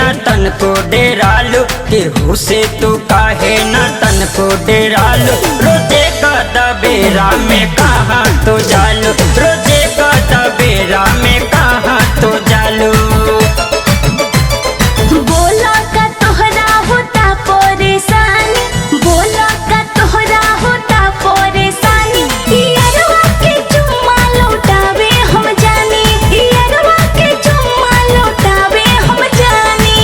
न तन को डेरालू, केहू से तू काहे न तन को डेरालू। रोजे का दबेरा में कहाँ तो जालू, रोजे का दबेरा में कहाँ तो जालू। बोला का तोहरा होता परेशानी, बोला का तोहरा होता परेशानी। यारवा के चुम्मा लौटावे हम जानी, यारवा के चुम्मा लौटावे हम जानी।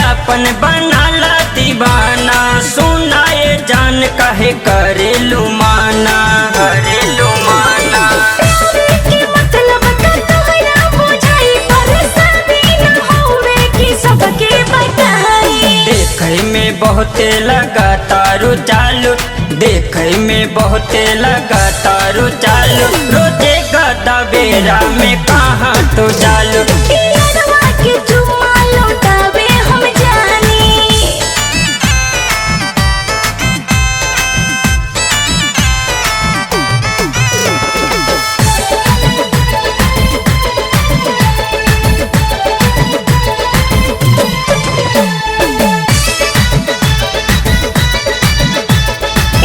अपन बनाला दीवाना, सुनाए जान कहे करेलू माना, करेलू माना। के मतलब का तोहरा बुझाई, परेशानी न होवे कि सबके बताई। देखे में बहुते लगा तारू चालू, देखे में बहुते लगा तारू चालू। रोजे का दबेरा में कहाँ तो जालू, यारवा के चुम्मा लौटावे हम जानी।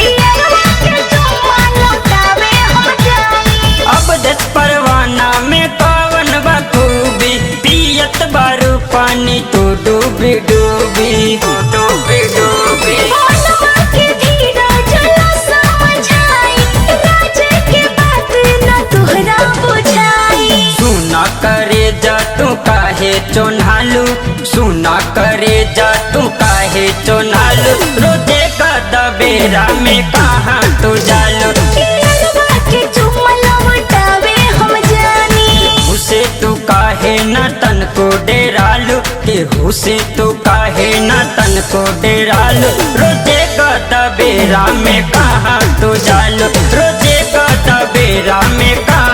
यारवा के चुम्मा लौटावे हम जानी। अब दस परवाना में कवन बखूबी, पियत बारू पानी तो डूबी डूबी, डूबी डूबी। मनवा के धीरज ला समझाई, राज के बात न तोहरा बुझाई। सुना करे जा तू काहे चोनालू, सुना करे जा तू काहे चोनालू। रोजे का दबेरा में कहाँ तो जालू, यारवा के चुम्मा लौटावे हम जानी। उसे तू काहे न तन को डेरालू, केहू से तू काहे न तन को डेरालू। रोजे का दबेरा में कहाँ तो जालू, रोजे का दबेरा में कहाँ